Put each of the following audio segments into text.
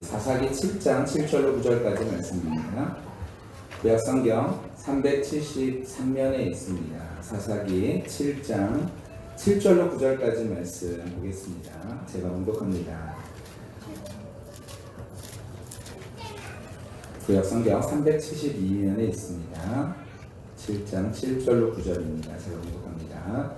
사사기 7장 7절로 9절까지 말씀입니다. 구약성경 373면에 있습니다. 사사기 7장 7절로 9절까지 말씀 보겠습니다. 제가 봉독합니다. 구약성경 372면에 있습니다. 7장 7절로 9절입니다. 제가 봉독합니다.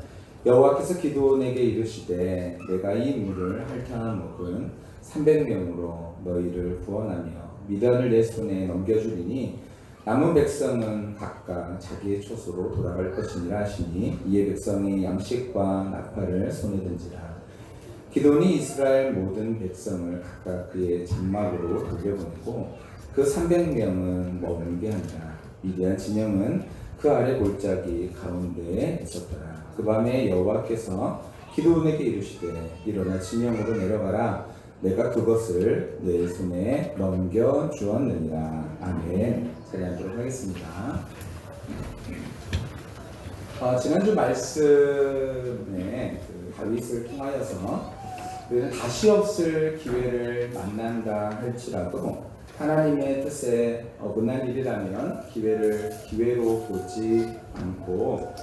여호와께서 기드온에게 이르시되 내가 이 물을 핥아 먹은 300명으로 너희를 구원하며 미디안을 내 손에 넘겨주리니 남은 백성은 각각 자기의 초소로 돌아갈 것이니라 하시니 이에 백성이 양식과 나팔을 손에 든지라. 기드온이 이스라엘 모든 백성을 각각 그의 장막으로 돌려보내고 그 300명은 머물게 하니라. 미디안 진영은 그 아래 골짜기 가운데에 있었더라. 그 밤에 여호와께서 기드온에게 이르시되 일어나 진영으로 내려가라. 내가 그것을 내 손에 넘겨주었느니라. 아멘. 자리하도록 하겠습니다. 지난주 말씀에 다윗을 통하여서 우리는 다시 없을 기회를 만난다 할지라도 하나님의 뜻에 어긋난 일이라면 기회로 보지 않고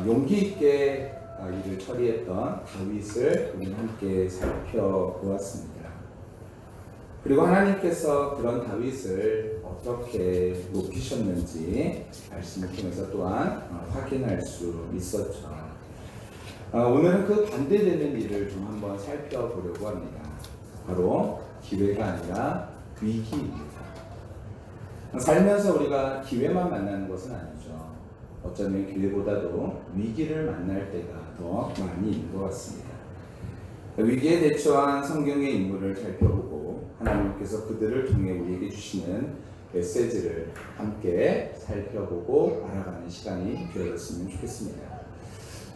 용기 있게 일을 처리했던 다윗을 우리는 함께 살펴보았습니다. 그리고 하나님께서 그런 다윗을 어떻게 높이셨는지 말씀을 통해서 또한 확인할 수 있었죠. 오늘은 그 반대되는 일을 좀 한번 살펴보려고 합니다. 바로 기회가 아니라 위기입니다. 살면서 우리가 기회만 만나는 것은 아니죠. 어쩌면 기회보다도 위기를 만날 때가 더 많이 있는 것 같습니다. 위기에 대처한 성경의 인물을 살펴보고 하나님께서 그들을 통해 우리에게 주시는 메시지를 함께 살펴보고 알아가는 시간이 되었으면 좋겠습니다.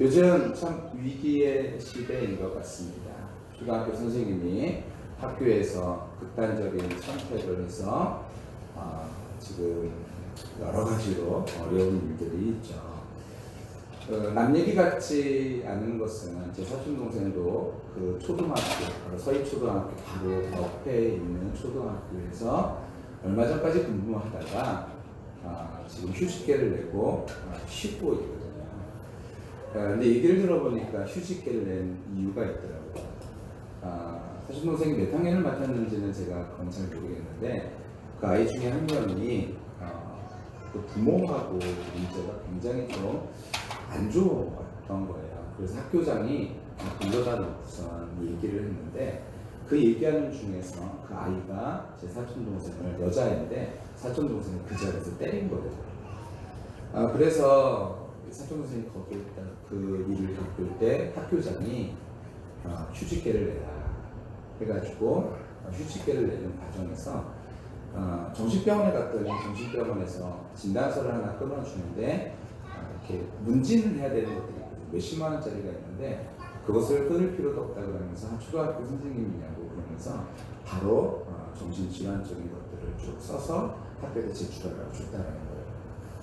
요즘 참 위기의 시대인 것 같습니다. 초등학교 선생님이 학교에서 극단적인 선택을 해서 지금 여러 가지로 어려운 일들이 있죠. 남 얘기 같지 않은 것은 제 사촌 동생도 그 초등학교, 바로 서희초등학교 바로 옆에 있는 초등학교에서 얼마 전까지 근무하다가 지금 휴직계를 내고 쉬고 있거든요. 근데 얘기를 들어보니까 휴직계를 낸 이유가 있더라고요. 사촌 동생이 몇 학년을 맡았는지는 제가 그건 잘 모르겠는데 그 아이 중에 한 명이 그 부모하고 문제가 굉장히 좀 안 좋았던 거예요. 그래서 학교장이 불러다 놓고선 얘기를 했는데 그 얘기하는 중에서 그 아이가 제 사촌 동생을, 여자인데 사촌 동생을 그 자리에서 때린 거예요. 그래서 사촌 동생이 거기에 그 일을 겪을 때 학교장이 휴직계를 내라 해가지고 휴직계를 내는 과정에서 정신병원에 갔더니 정신병원에서 진단서를 하나 끊어주는데 이렇게 문진을 해야 되는 것들이 몇십만 원짜리가 있는데 그것을 끊을 필요도 없다 그러면서 초등학교 선생님이냐고 그러면서 바로 정신질환적인 것들을 쭉 써서 학교에 제출하라고 줬다는 거예요.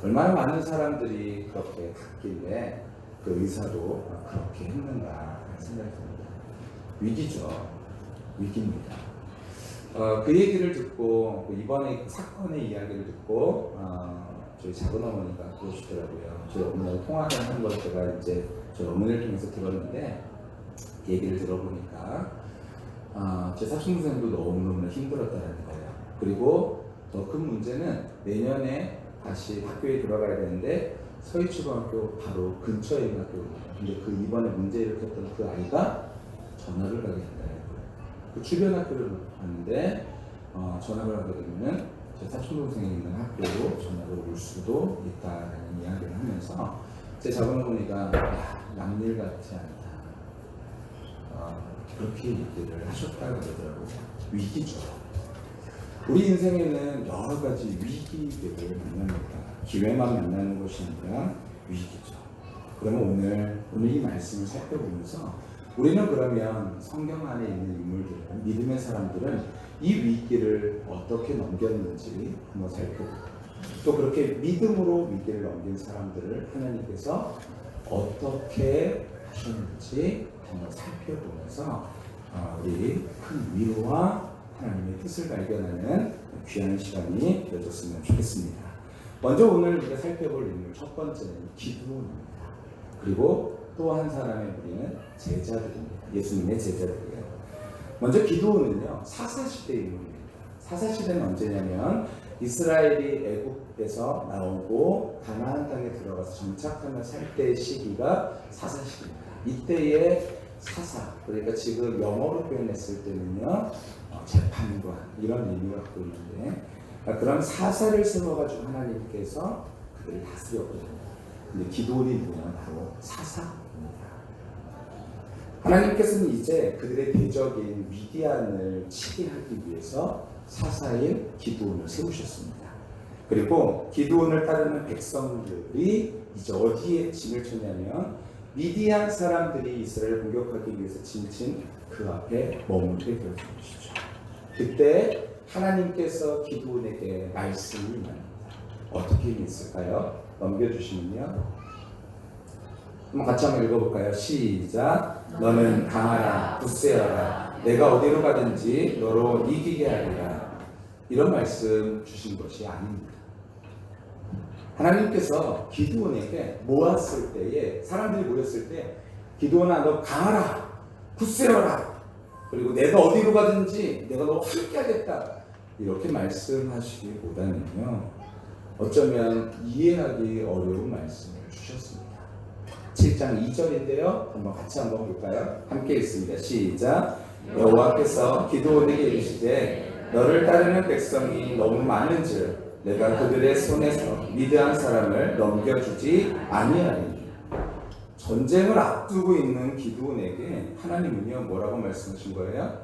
얼마나 많은 사람들이 그렇게 갔길래 그 의사도 그렇게 했는가 생각이 듭니다. 위기죠. 위기입니다. 그 얘기를 듣고 이번에 그 사건의 이야기를 듣고 저희 작은 어머니가 그러시더라고요. 저희 어머니랑 통화를 한 걸 제가 이제 저희 어머니를 통해서 들었는데 얘기를 들어보니까 제 사촌 동생도 너무너무 힘들었다는 거예요. 그리고 더 큰 문제는 내년에 다시 학교에 들어가야 되는데 서희초등학교 바로 근처에 있는 학교거든요. 근데 그 이번에 문제 일으켰던 그 아이가 전학을 가게 된다는 거예요. 그 주변 학교를 갔는데 전학을 하게 되면 제 사촌 동생이 있는 학교로 전학을 올 수도 있다라는 이야기를 하면서 제 작은 어머니가 남일 같지 않다. 그렇게 얘기를 하셨다고 하더라고요. 위기죠. 우리 인생에는 여러 가지 위기들을 만납니다. 기회만 만나는 것이 아니라 위기죠. 그러면 오늘 이 말씀을 살펴보면서 우리는 그러면 성경 안에 있는 인물들은, 믿음의 사람들은 이 위기를 어떻게 넘겼는지 한번 살펴보고 또 그렇게 믿음으로 위기를 넘긴 사람들을 하나님께서 어떻게 하셨는지 한번 살펴보면서 우리 큰 위로와 하나님의 뜻을 발견하는 귀한 시간이 되어졌으면 좋겠습니다. 먼저 오늘 우리가 살펴볼 인물 첫 번째는 기드온입니다. 그리고 또 한 사람의 우리는 제자들입니다. 예수님의 제자들이에요. 먼저 기드온은요, 사사시대 인물입니다. 사사시대는 언제냐면 이스라엘이 애국에서 나오고 가나안 땅에 들어가서 정착하며 살 때의 시기가 사사시대입니다. 이때의 사사, 그러니까 지금 영어로 표현했을 때는요, 재판관 이런 의미를 갖고 있는데, 그런 사사를 세워가지고 하나님께서 그들을 다스렸거든요. 근데 기드온이 누구냐? 바로 사사입니다. 하나님께서는 이제 그들의 대적인 미디안을 치게 하기 위해서 사사인 기드온을 세우셨습니다. 그리고 기드온을 따르는 백성들이 이제 어디에 진을 쳤냐면 미디안 사람들이 이스라엘을 공격하기 위해서 진친 그 앞에 머물게 되어진 것이죠. 그때 하나님께서 기드온에게 말씀이 나옵니다. 어떻게 있을까요? 넘겨주시면요. 한번 같이 한번 읽어볼까요? 시작. 너는 강하라, 굳세어라. 내가 어디로 가든지 너로 이기게 하리라. 이런 말씀 주신 것이 아닙니다. 하나님께서 기드온에게 모았을 때에, 사람들이 모였을 때 기드온아 너 강하라, 굳세어라. 그리고 내가 어디로 가든지 내가 너와 함께 하겠다. 이렇게 말씀하시기보다는요, 어쩌면 이해하기 어려운 말씀을 주셨습니다. 7장 2절인데요. 같이 한번 볼까요? 함께 읽습니다. 시작. 여호와께서 기드온에게 이르시되 너를 따르는 백성이 너무 많은즉 내가 그들의 손에서 미드안 사람을 넘겨주지 아니하리니. 전쟁을 앞두고 있는 기드온에게 하나님은요 뭐라고 말씀하신 거예요?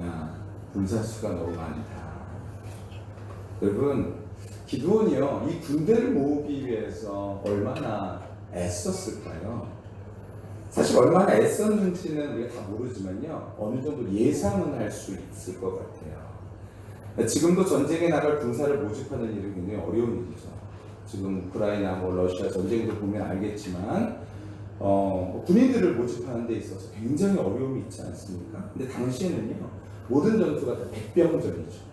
야, 군사수가 너무 많다. 여러분, 기드온이요 이 군대를 모으기 위해서 얼마나 애썼을까요? 사실 얼마나 애썼는지는 우리가 다 모르지만요, 어느 정도 예상은 할 수 있을 것 같아요. 지금도 전쟁에 나갈 군사를 모집하는 일은 굉장히 어려운 일이죠. 지금 우크라이나, 러시아 전쟁도 보면 알겠지만 군인들을 모집하는 데 있어서 굉장히 어려움이 있지 않습니까? 근데 당시에는요, 모든 전투가 다 백병전이죠.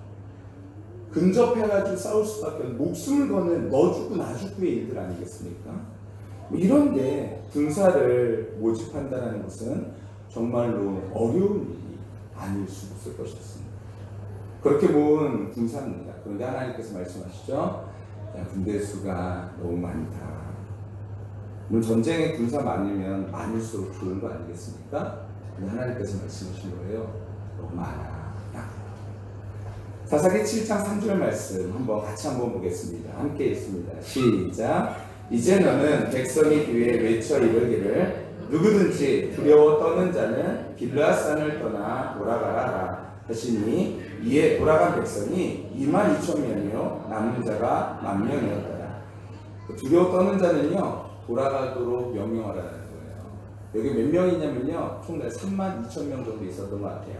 근접해가지고 싸울 수밖에 없는, 목숨을 거는 너 죽고 나 죽고의 일들 아니겠습니까? 이런데 군사를 모집한다는 것은 정말로 어려운 일이 아닐 수 없을 것이었습니다. 그렇게 모은 군사입니다. 그런데 하나님께서 말씀하시죠. 야, 군대 수가 너무 많다. 물론 전쟁에 군사 많으면 많을수록 좋은 거 아니겠습니까? 근데 하나님께서 말씀하신 거예요. 너무 많아. 사사기 7장 3절 말씀 같이 한번 보겠습니다. 함께 읽습니다. 시작. 이제 너는 백성이 귀에 외쳐 이르기를 누구든지 두려워 떠는 자는 길르앗산을 떠나 돌아가라 하시니 이에 돌아간 백성이 22,000명이요 남는 자가 10,000명이었더라. 두려워 떠는 자는요 돌아가도록 명령하라는 거예요. 여기 몇 명이냐면요 총 32,000명 정도 있었던 것 같아요.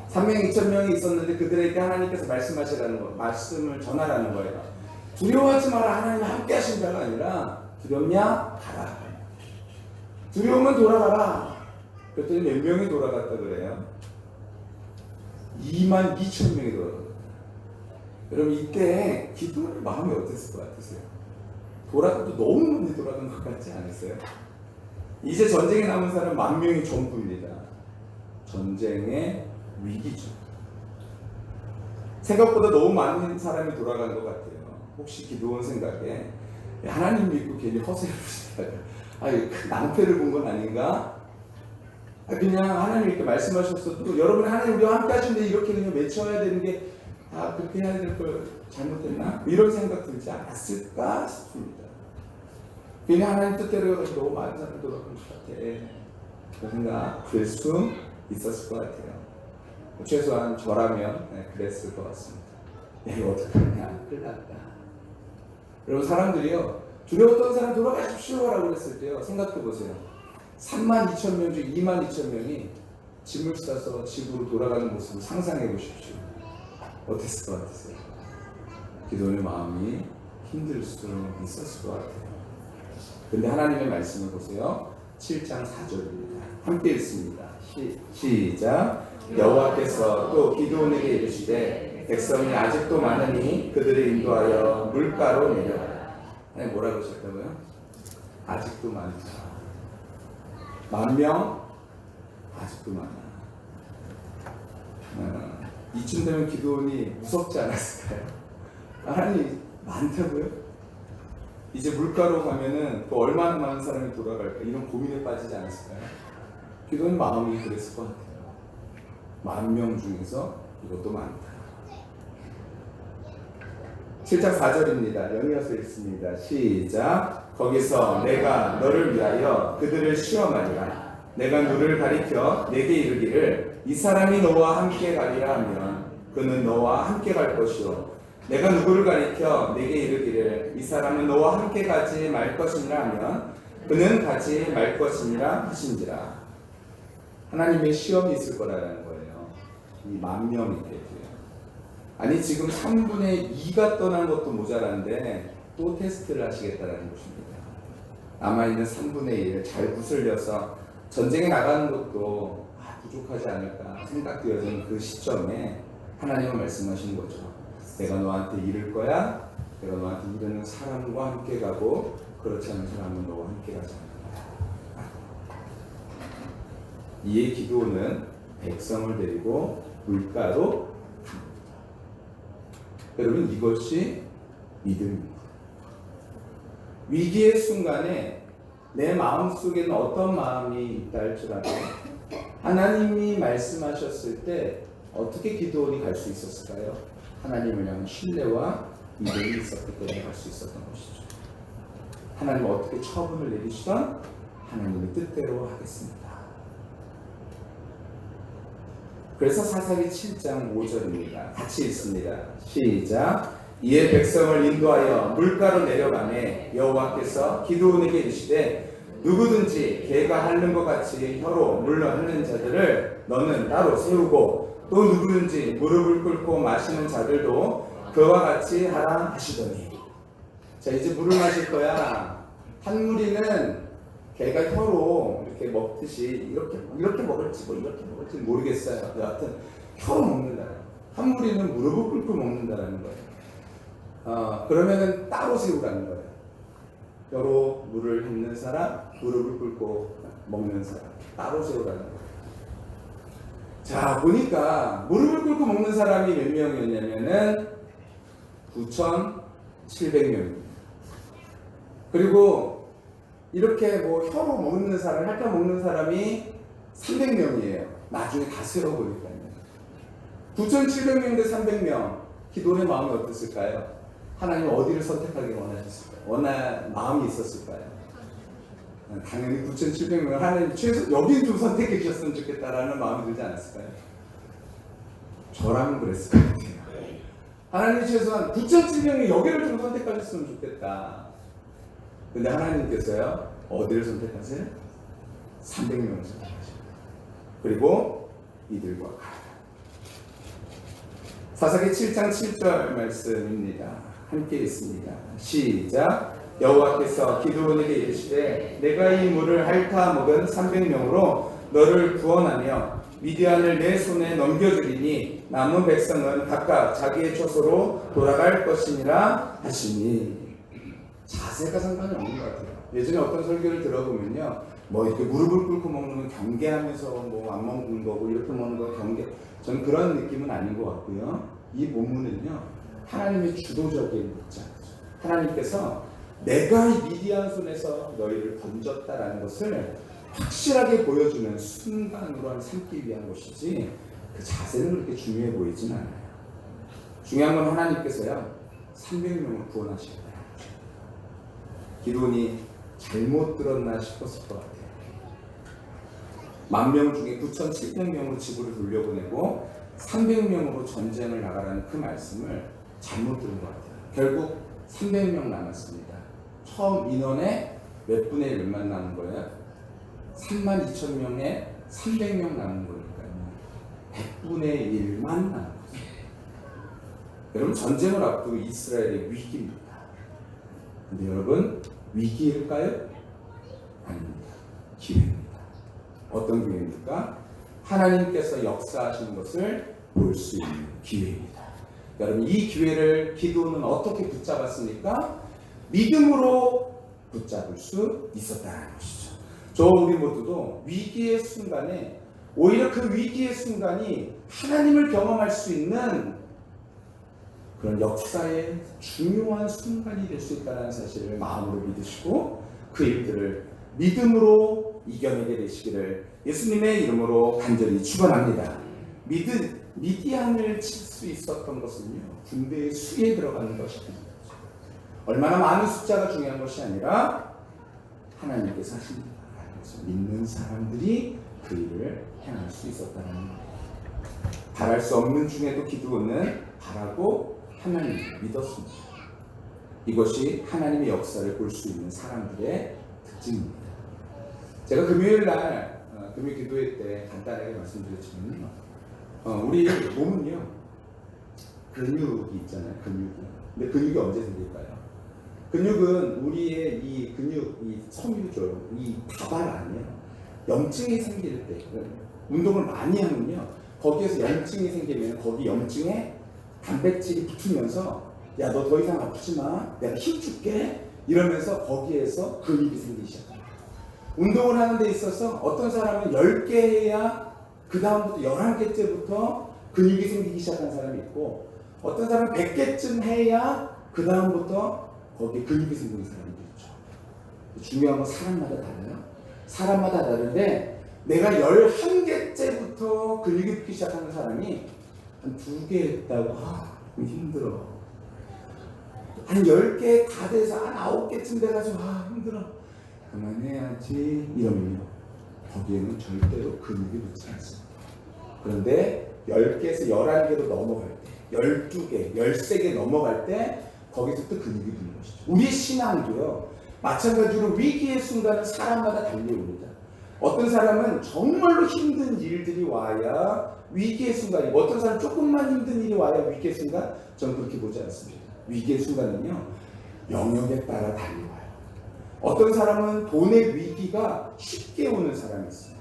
32,000명이 있었는데 그들에게 하나님께서 말씀하시라는 거, 말씀을 전하라는 거예요. 두려워하지 마라, 하나님 함께 하신다가 아니라 두렵냐? 가라. 두려우면 돌아가라. 그랬더니 몇 명이 돌아갔다 그래요? 22,000명이 돌아갔다. 여러분 이때 기도의 마음이 어땠을 것 같으세요? 돌아가도 너무 많이 돌아간 것 같지 않으세요? 이제 전쟁에 남은 사람 10,000명이 전부입니다. 전쟁의 위기죠. 생각보다 너무 많은 사람이 돌아간 것 같아요. 혹시 기드온 생각에 하나님 믿고 괜히 허세를 부리다가 낭패를 본 건 아닌가? 그냥 하나님 이렇게 말씀하셨어도 여러분 하나님 우리와 함께 하시는데 이렇게 그냥 외쳐야 되는 게 그렇게 해야 될 걸 잘못했나? 이런 생각 들지 않았을까 싶습니다. 괜히 하나님 뜻대로 해서 너무 많은 사람이 돌아간 것 같아. 그 생각 들 수 있었을 것 같아요. 최소한 저라면 그랬을 것 같습니다. 이거 어떡하냐? 큰일 났다. 여러분 사람들이요 두려웠던 사람 돌아가십시오 라고 했을 때요 생각해보세요. 32,000명 중 22,000명이 짐을 싸서 집으로 돌아가는 모습을 상상해보십시오. 어땠을 것 같으세요? 기도의 마음이 힘들 수 있었을 것 같아요. 근데 하나님의 말씀을 보세요. 7장 4절입니다. 함께 읽습니다. 시작. 여호와께서 또 기드온에게 이르시되 백성이 아직도 많으니 그들을 인도하여 물가로 내려가라. 아니, 뭐라고 하셨다고요? 아직도 많다. 10,000명? 아직도 많아. 이쯤 되면 기드온이 무섭지 않았을까요? 아니, 많다고요? 이제 물가로 가면은 또 얼마나 많은 사람이 돌아갈까? 이런 고민에 빠지지 않았을까요? 기드온 마음이 그랬을 것 같아요. 10,000명 중에서 이것도 많다. 7장 4절입니다. 연이어서 읽습니다. 시작. 거기서 내가 너를 위하여 그들을 시험하리라. 내가 누를 가리켜 내게 이르기를 이 사람이 너와 함께 가리라 하면 그는 너와 함께 갈 것이요 내가 누구를 가리켜 내게 이르기를 이 사람은 너와 함께 가지 말 것이니라 하면 그는 가지 말 것이니라 하신지라. 하나님의 시험이 있을 거라는 거예요. 이 10,000명이겠죠. 아니, 지금 3분의 2가 떠난 것도 모자란데 또 테스트를 하시겠다라는 것입니다. 남아있는 3분의 1을 잘 구슬려서 전쟁에 나가는 것도 부족하지 않을까 생각되어지는 그 시점에 하나님은 말씀하시는 거죠. 내가 너한테 이를 거야. 내가 너한테 이르는 사람과 함께 가고 그렇지 않은 사람은 너와 함께 가지 않는다. 이에 기드온은 백성을 데리고 물가로 갑니다. 여러분, 이것이 믿음입니다. 위기의 순간에 내 마음속에는 어떤 마음이 있다 할지라도 하나님이 말씀하셨을 때 어떻게 기드온이 갈 수 있었을까요? 하나님을 향한 신뢰와 믿음이 있었기 때문에 갈 수 있었던 것이죠. 하나님 어떻게 처분을 내리시던 하나님의 뜻대로 하겠습니다. 그래서 사사기 7장 5절입니다. 같이 읽습니다. 시작. 이에 백성을 인도하여 물가로 내려가매 여호와께서 기드온에게 이르시되 누구든지 개가 핥는 것 같이 혀로 물러 핥는 자들을 너는 따로 세우고 또 누구든지 무릎을 꿇고 마시는 자들도 그와 같이 하라 하시더니. 자, 이제 물을 마실 거야. 한 무리는 개가 혀로 이렇게 먹듯이 이렇게 먹을지 이렇게 먹을지 모르겠어요. 여하튼 혀로 먹는다. 한 무리는 무릎을 꿇고 먹는다라는 거예요. 그러면은 따로 세우라는 거예요. 혀로 물을 핥는 사람, 무릎을 꿇고 먹는 사람, 따로 세우라는 거예요. 자, 보니까 무릎을 꿇고 먹는 사람이 몇 명이었냐면은 9,700명입니다. 그리고 이렇게 뭐 혀로 먹는 사람, 핥아 먹는 사람이 300명이에요. 나중에 다 세어보니까요. 9,700명 대 300명. 기도의 마음이 어땠을까요? 하나님 어디를 선택하기를 원하셨을까요? 마음이 있었을까요? 당연히 9,700명 하나님 최소 여긴 좀 선택해 주셨으면 좋겠다라는 마음이 들지 않았을까요? 저라면 그랬을 것 같아요. 하나님 최소한 9,700명이 여기를 좀 선택하셨으면 좋겠다. 근데 하나님께서요, 어디를 선택하세요? 300명을 선택하십니다. 그리고 이들과 가라. 사사기 7장 7절 말씀입니다. 함께 읽습니다. 시작. 여호와께서 기드온에게 이르시되 내가 이 물을 핥아 먹은 300명으로 너를 구원하며 미디안을 내 손에 넘겨주리니 남은 백성은 각각 자기의 처소로 돌아갈 것이니라 하시니. 자세가 상관이 없는 것 같아요. 예전에 어떤 설교를 들어보면요, 뭐 이렇게 무릎을 꿇고 먹는 건 경계하면서 뭐 안 먹는 거고 이렇게 먹는 건 경계. 저는 그런 느낌은 아닌 것 같고요. 이 본문은요, 하나님의 주도적인 입장. 하나님께서 내가 이 미디안 손에서 너희를 건졌다라는 것을 확실하게 보여주는 순간으로 삼기 위한 것이지, 그 자세는 그렇게 중요해 보이진 않아요. 중요한 건 하나님께서요, 300명을 구원하시겠다. 기도니 잘못 들었나 싶었을 것 같아요. 10,000명 중에 9,700명으로 지구를 돌려보내고 300명으로 전쟁을 나가라는 그 말씀을 잘못 들은 것 같아요. 결국 300명 남았습니다. 처음 인원의 몇 분의 1 몇만 남은 거예요? 32,000명에 300명 남은 거니까요. 100분의 1만 남은 거죠. 여러분, 전쟁을 앞두고 이스라엘의 위기입니다. 근데 여러분, 위기일까요? 아닙니다. 어떤 기회입니까? 하나님께서 역사하시는 것을 볼 수 있는 기회입니다. 여러분, 이 기회를 기도는 어떻게 붙잡았습니까? 믿음으로 붙잡을 수 있었다는 것이죠. 저 우리 모두도 위기의 순간에 오히려 그 위기의 순간이 하나님을 경험할 수 있는 그런 역사의 중요한 순간이 될 수 있다는 사실을 마음으로 믿으시고 그 일들을 믿음으로 이겨내게 되시기를 예수님의 이름으로 간절히 축원합니다. 미디안을 칠 수 있었던 것은요, 군대의 수에 들어가는 것이 아닙니다. 얼마나 많은 숫자가 중요한 것이 아니라 하나님께서 하십니다. 믿는 사람들이 그 일을 행할 수 있었다는 거예요. 바랄 수 없는 중에도 기도는 바라고 하나님을 믿었습니다. 이것이 하나님의 역사를 볼 수 있는 사람들의 특징입니다. 제가 금요일 날 금요 기도회 때 간단하게 말씀드렸지만요, 우리 몸은요 근육이 있잖아요. 근육이. 근데 근육이 언제 생길까요? 근육은 우리의 이 근육, 이 섬유죠. 이 다발 아니에요. 염증이 생길 때, 운동을 많이 하면요, 거기에서 염증이 생기면 거기 염증에 단백질이 붙으면서 야, 너 더 이상 아프지 마. 내가 힘 줄게. 이러면서 거기에서 근육이 생기기 시작합니다. 운동을 하는 데 있어서 어떤 사람은 10개 해야 그 다음부터 11개째부터 근육이 생기기 시작한 사람이 있고, 어떤 사람은 100개쯤 해야 그 다음부터 거기에 근육이 생기는 사람도 있죠. 중요한 건 사람마다 달라요. 사람마다 다른데 내가 11개째부터 근육이 붙기 시작하는 사람이 한 2개 했다고 힘들어. 한 10개 다 돼서 한 9개쯤 돼가지고 힘들어. 그만해야지. 이러면요, 거기에는 절대로 근육이 붙지 않습니다. 그런데 10개에서 11개로 넘어갈 때, 12개, 13개 넘어갈 때 거기서부터 근육이 붙는 것이죠. 우리 신앙도요, 마찬가지로 위기의 순간은 사람마다 달려옵니다. 어떤 사람은 정말로 힘든 일들이 와야 위기의 순간이, 어떤 사람은 조금만 힘든 일이 와야 위기의 순간, 저는 그렇게 보지 않습니다. 위기의 순간은요, 영역에 따라 달려와요. 어떤 사람은 돈의 위기가 쉽게 오는 사람이 있어요.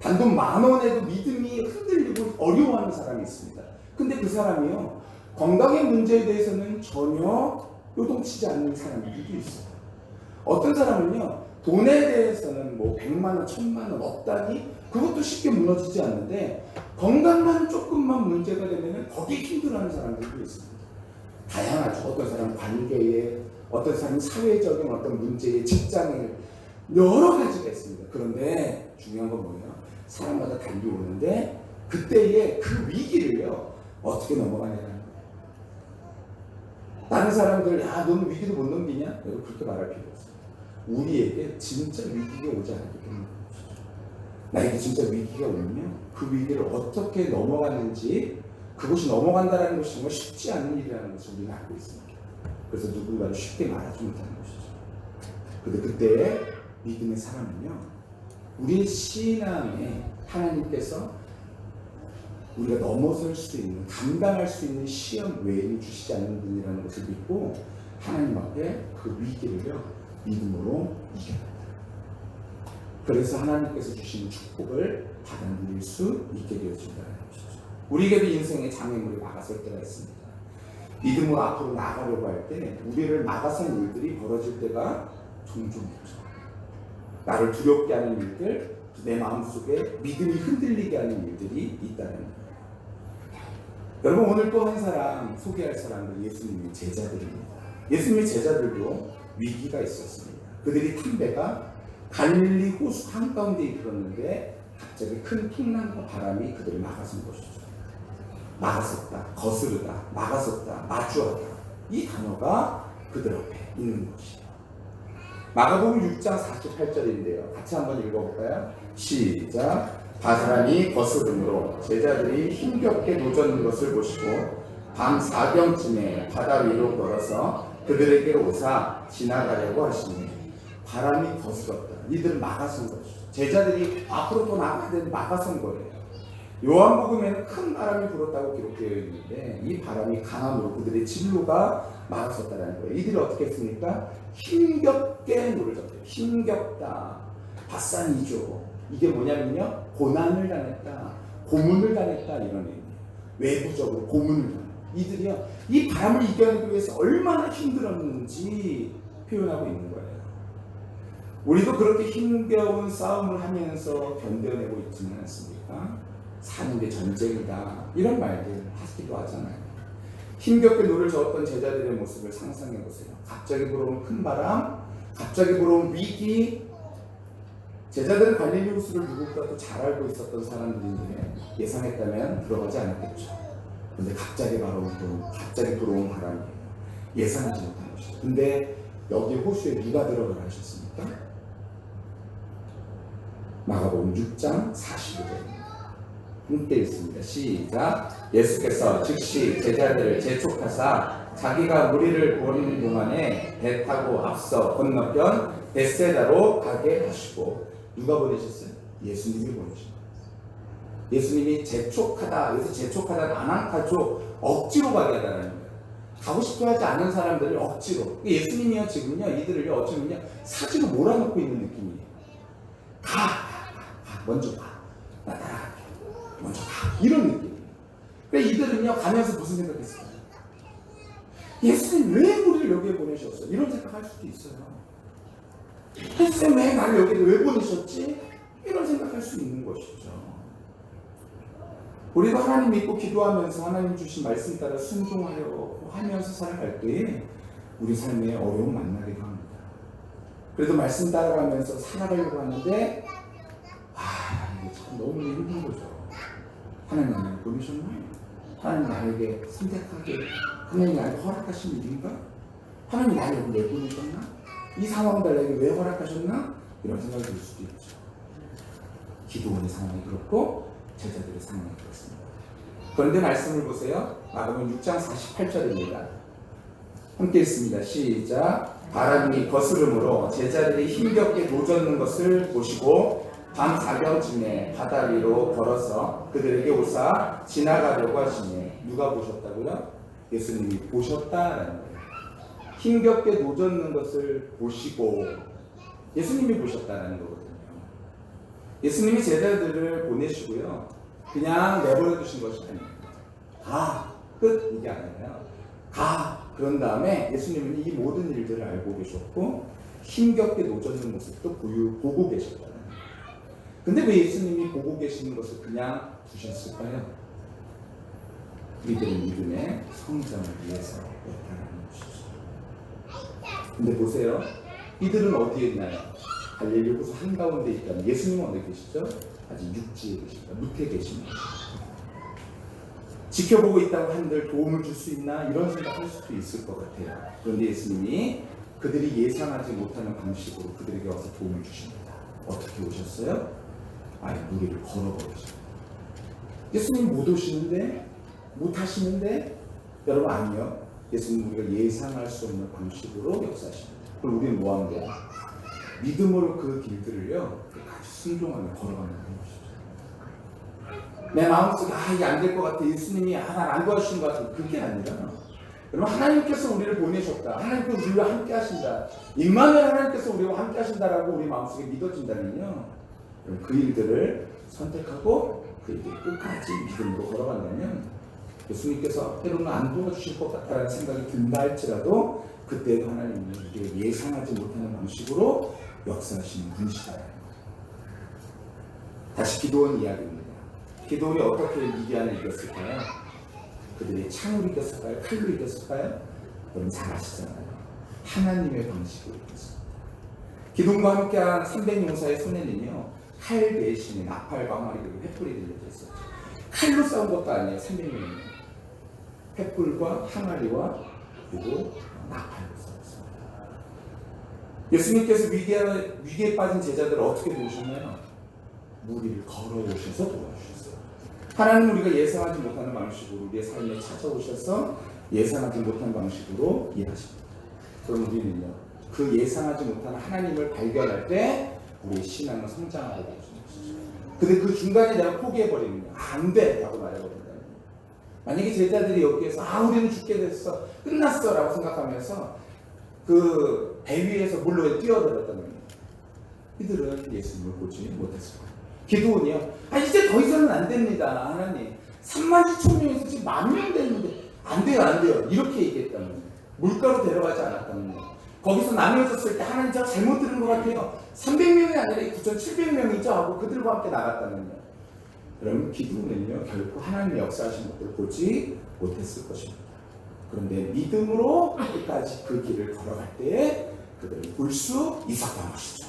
단돈 10,000원에도 믿음이 흔들리고 어려워하는 사람이 있습니다. 근데 그 사람이요, 건강의 문제에 대해서는 전혀 요동치지 않는 사람들도 있어요. 어떤 사람은요, 돈에 대해서는 뭐 100만 원, 1000만 원, 억 단위, 그것도 쉽게 무너지지 않는데 건강만 조금만 문제가 되면 거기에 힘들어하는 사람들도 있습니다. 다양하죠. 어떤 사람은 관계에, 어떤 사람은 사회적인 어떤 문제에, 직장에, 여러 가지가 있습니다. 그런데 중요한 건 뭐예요? 사람마다 달려오는데 그때의 그 위기를요, 어떻게 넘어가냐는 거예요. 다른 사람들, 야, 너는 위기도 못 넘기냐? 여러분, 그렇게 말할 필요 없어요. 우리에게 진짜 위기가 오지 않기 때문에 나에게 진짜 위기가 오면 그 위기를 어떻게 넘어가는지, 그것이 넘어간다는 것이 정말 쉽지 않은 일이라는 것을 우리는 알고 있습니다. 그래서 누군가를 쉽게 말하지 못하는 것이죠. 그런데 그때의 믿음의 사람은요, 우리의 신앙에 하나님께서 우리가 넘어설 수 있는, 감당할 수 있는 시험 외에는 주시지 않는 분이라는 것을 믿고 하나님 앞에 그 위기를요, 믿음으로 이겨낸다. 그래서 하나님께서 주시는 축복을 받아 누릴 수 있게 되어진다는 것이죠. 우리에게도 인생의 장애물이 막아설 때가 있습니다. 믿음으로 앞으로 나아가려고 할 때 우리를 막아선 일들이 벌어질 때가 종종 있죠. 나를 두렵게 하는 일들, 내 마음속에 믿음이 흔들리게 하는 일들이 있다는 거예요. 여러분, 오늘 또 한 사람 소개할 사람은 예수님의 제자들입니다. 예수님의 제자들도 위기가 있었습니다. 그들이 탄 배가 갈릴리 호수 한가운데 이르렀는데 갑자기 큰 풍랑과 바람이 그들을 막아선 것이죠. 막았었다, 거스르다, 막았었다, 마주하다, 이 단어가 그들 앞에 있는 것이에요. 마가복음 6장 48절인데요. 같이 한번 읽어볼까요? 시작. 바람이 거스름으로 제자들이 힘겹게 노젓는 것을 보시고 밤 4경쯤에 바다 위로 걸어서 그들에게로 오사 지나가려고 하시니 바람이 거스렀다. 이들을 막아선 것이죠. 제자들이 앞으로 또 나가야 되는데 막아선 거예요. 요한복음에는 큰 바람이 불었다고 기록되어 있는데 이 바람이 강함으로 그들의 진로가 막았었다는 거예요. 이들이 어떻게 했습니까? 힘겹게 노를 졌대요. 힘겹다. 바산이죠. 이게 뭐냐면요, 고난을 당했다, 고문을 당했다, 이런 의미예요. 외부적으로 고문을 당했다. 이들이요, 이 바람을 이겨내기 위해서 얼마나 힘들었는지 표현하고 있는 거예요. 우리도 그렇게 힘겨운 싸움을 하면서 견뎌내고 있지는 않습니까? 사는 게 전쟁이다, 이런 말들 하기도 하잖아요. 힘겹게 노를 저었던 제자들의 모습을 상상해 보세요. 갑자기 불어온 큰 바람, 갑자기 불어온 위기. 제자들은 갈릴리 호수를 누구보다도 잘 알고 있었던 사람들인데 예상했다면 들어가지 않았겠죠. 근데 갑자기 불어온 바람이에요. 예상하지 못한 것이죠. 근데 여기 호수에 누가 들어가라 하셨습니까? 마가복음 6장 45절입니다. 함께 읽습니다. 시작. 예수께서 즉시 제자들을 재촉하사 자기가 무리를 보내는 동안에 배 타고 앞서 건너편 벳세다로 가게 하시고. 누가 보내셨어요? 예수님이 보내신 거예요. 예수님이 재촉하다, 여기서 재촉하다는 아난카조, 억지로 가게 하다는 거예요. 가고 싶어 하지 않은 사람들을 억지로. 예수님이요, 지금요, 이들을요, 어쩌면요, 사지로 몰아넣고 있는 느낌이에요. 먼저 가. 나 따라갈게. 먼저 가. 이런 느낌이에요. 그러니까 이들은요, 가면서 무슨 생각했어요? 예수님 왜 우리를 여기에 보내셨어? 이런 생각할 수도 있어요. 예수님 왜 나를 여기에 왜 보내셨지? 이런 생각할 수 있는 것이죠. 우리도 하나님 믿고 기도하면서 하나님 주신 말씀 따라 순종하려고 하면서 살아갈 때에 우리 삶에 어려움 만나기도 합니다. 그래도 말씀 따라가면서 살아가려고 하는데 이게 참 너무 힘든 거죠. 하나님 나를 보내셨나요? 하나님 나에게 선택하게 하나님 나에게 허락하신 일인가? 하나님 나를 여기 왜 보내셨나? 이 상황을 나에게 왜 허락하셨나? 이런 생각이 들 수도 있죠. 기도원의 상황이 그렇고 제자들의 상황이 그렇습니다. 그런데 말씀을 보세요. 마가복음 6장 48절입니다. 함께 읽습니다. 시작. 바람이 거스름으로 제자들이 힘겹게 노젓는 것을 보시고 밤 사경쯤에 바다 위로 걸어서 그들에게 오사 지나가려고 하시니. 누가 보셨다고요? 예수님이 보셨다라는 거예요. 힘겹게 노젓는 것을 보시고 예수님이 보셨다라는 거거든요. 예수님이 제자들을 보내시고요, 그냥 내버려 두신 것이 아니에요. 가, 끝, 이게 아니라요. 가, 그런 다음에 예수님은 이 모든 일들을 알고 계셨고 힘겹게 노젓는 모습도 보고 계셨다는 거예요. 근데 왜 예수님이 보고 계시는 것을 그냥 두셨을까요? 이들의 믿음의 성장을 위해서였다는 것이죠. 근데 보세요. 이들은 어디에 있나요? 갈릴리 호수 한가운데 있다면 예수님은 어디 계시죠? 아직 육지에 계십니다. 밑에 계십니다. 지켜보고 있다고 한들 도움을 줄 수 있나? 이런 생각할 수도 있을 것 같아요. 그런데 예수님이 그들이 예상하지 못하는 방식으로 그들에게 와서 도움을 주십니다. 어떻게 오셨어요? 무리를 걸어버리셨어요. 예수님 못 오시는데? 못 하시는데? 여러분 아니요. 예수님 우리가 예상할 수 없는 방식으로 역사하십니다. 그럼 우리는 뭐 하면 돼요? 믿음으로 그 길들을요, 같이 순종하며 걸어가는 것이죠. 내 마음속에 이게 안 될 것 같아. 예수님이 난 안 도와주신 것 같아. 그게 아니라 여러분 하나님께서 우리를 보내셨다. 하나님께서 우리와 함께 하신다. 임마누엘 하나님께서 우리와 함께 하신다라고 우리 마음속에 믿어진다면요, 그 일들을 선택하고 그 일을 끝까지 믿음으로 걸어간다면 예수님께서 때로는 안 도와주실 것 같다는 생각이 든다 할지라도 그때도 하나님은 우리가 예상하지 못하는 방식으로 역사하시는 분이시다는 거예요. 다시 기도원 이야기입니다. 기도원이 어떻게 미디안을 이겼을까요? 그들이 창으로 이겼을까요? 칼로 이겼을까요? 여러분 잘 아시잖아요. 하나님의 방식으로 이겼습니다. 기도원과 함께한 300용사의 손에는요, 칼 대신에 나팔과 항아리 그리고 횃불이 들려져 있었죠. 칼로 싸운 것도 아니에요. 300명이 횃불과 항아리와 그리고 나팔로 싸웠습니다. 예수님께서 위기에 빠진 제자들을 어떻게 도우셨나요? 무리를 걸어오셔서 도와주셨어요. 하나님 우리가 예상하지 못하는 방식으로 우리의 삶에 찾아오셔서 예상하지 못한 방식으로 일하십니다. 그럼 우리는요, 그 예상하지 못하는 하나님을 발견할 때 우리의 신앙은 성장하게 되는 것이죠. 근데 그 중간에 내가 포기해버리는 거야. 안 돼! 라고 말해버린다. 만약에 제자들이 여기에서 우리는 죽게 됐어, 끝났어 라고 생각하면서 그 배 위에서 물로 뛰어들었다면 이들은 예수님을 보지 못했을 거예요. 기도원이요. 이제 더 이상은 안 됩니다. 하나님. 32,000명에서 지금 10,000명 됐는데 안 돼요. 이렇게 얘기했다는 거예요. 물가로 데려가지 않았다는 거예요. 거기서 나뉘어졌을 때 하나님 제가 잘못 들은 것 같아요. 300명이 아니라 9,700명이죠 하고 그들과 함께 나갔다는 거예요. 그럼 기도는요 결코 하나님의 역사하신 것들을 보지 못했을 것입니다. 그런데 믿음으로 끝까지 그 길을 걸어갈 때에 그들을 볼 수 있었던 것이죠.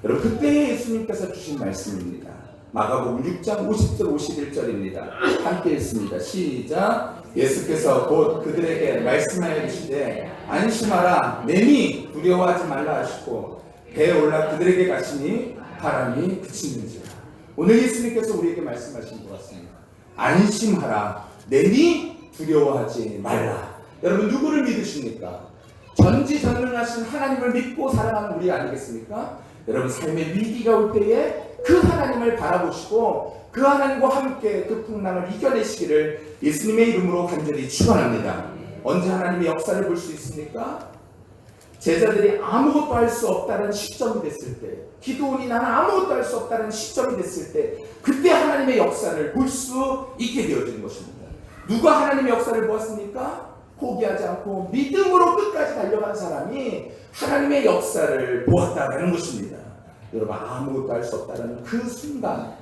여러분 그때 예수님께서 주신 말씀입니다. 마가복음 6장 50절 51절입니다. 함께 읽습니다. 시작. 예수께서 곧 그들에게 말씀하여 계시되 안심하라 내니 두려워하지 말라 하시고 배에 올라 그들에게 가시니 바람이 그치는지라. 오늘 예수님께서 우리에게 말씀하신 것 같습니다. 안심하라 내니 두려워하지 말라. 여러분 누구를 믿으십니까? 전지전능하신 하나님을 믿고 살아가는 우리 아니겠습니까? 여러분 삶의 위기가 올 때에 그 하나님을 바라보시고 그 하나님과 함께 그 풍랑을 이겨내시기를 예수님의 이름으로 간절히 축원합니다. 언제 하나님의 역사를 볼 수 있습니까? 제자들이 아무것도 할 수 없다는 시점이 됐을 때, 기도원이 나는 아무것도 할 수 없다는 시점이 됐을 때, 그때 하나님의 역사를 볼 수 있게 되어지는 것입니다. 누가 하나님의 역사를 보았습니까? 포기하지 않고 믿음으로 끝까지 달려간 사람이 하나님의 역사를 보았다는 것입니다. 여러분 아무것도 할 수 없다는 그 순간,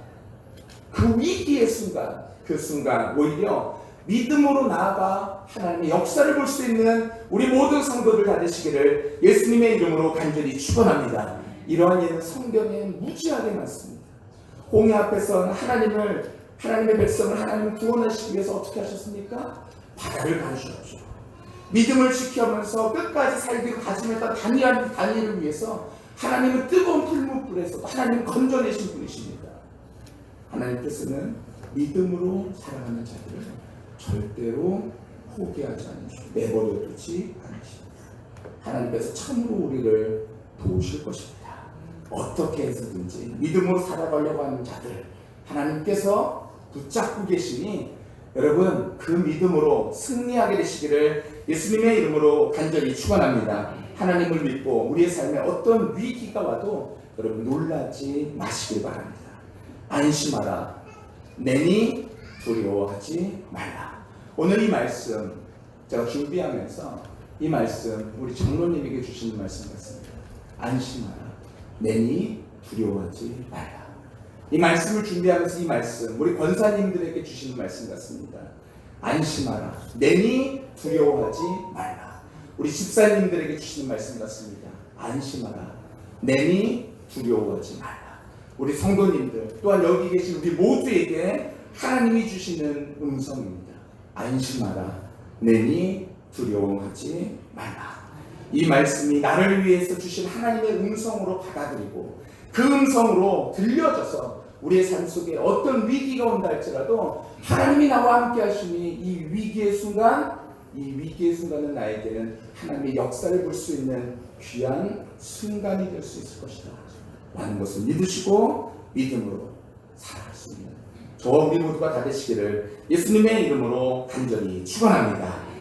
그 위기의 순간, 그 순간 오히려 믿음으로 나아가 하나님의 역사를 볼 수 있는 우리 모든 성도들 다 되시기를 예수님의 이름으로 간절히 축원합니다. 이러한 예는 성경에 무지하게 많습니다. 홍해 앞에서 하나님의 백성을 하나님 구원하시기 위해서 어떻게 하셨습니까? 바다를 가르셨죠. 믿음을 지켜면서 끝까지 살기로 다짐했던 다니엘을 위해서 하나님은 뜨거운 풀무불에서 하나님은 건져내신 분이십니다. 하나님께서는 믿음으로 살아가는 자들을 절대로 포기하지 않으시고 내버려 두지 않으십니다. 하나님께서 참으로 우리를 도우실 것입니다. 어떻게 해서든지 믿음으로 살아가려고 하는 자들 하나님께서 붙잡고 계시니 여러분 그 믿음으로 승리하게 되시기를 예수님의 이름으로 간절히 축원합니다. 하나님을 믿고 우리의 삶에 어떤 위기가 와도 여러분 놀라지 마시길 바랍니다. 안심하라 내니 두려워하지 말라. 오늘 이 말씀 제가 준비하면서 이 말씀 우리 장로님에게 주시는 말씀 같습니다. 안심하라 내니 두려워하지 말라. 이 말씀을 준비하면서 이 말씀 우리 권사님들에게 주시는 말씀 같습니다. 안심하라 내니 두려워하지 말라. 우리 집사님들에게 주시는 말씀 같습니다. 안심하라 내니 두려워하지 말라. 우리 성도님들 또한 여기 계신 우리 모두에게 하나님이 주시는 음성입니다. 안심하라 내니 두려워하지 말라. 이 말씀이 나를 위해서 주신 하나님의 음성으로 받아들이고 그 음성으로 들려져서 우리의 삶 속에 어떤 위기가 온다 할지라도 하나님이 나와 함께 하시니 이 위기의 순간은 나에게는 하나님의 역사를 볼 수 있는 귀한 순간이 될 수 있을 것이다 라는 것을 믿으시고 믿음으로 살아갈 수 있는 저와 우리 모두가 다 되시기를 예수님의 이름으로 간절히 축원합니다.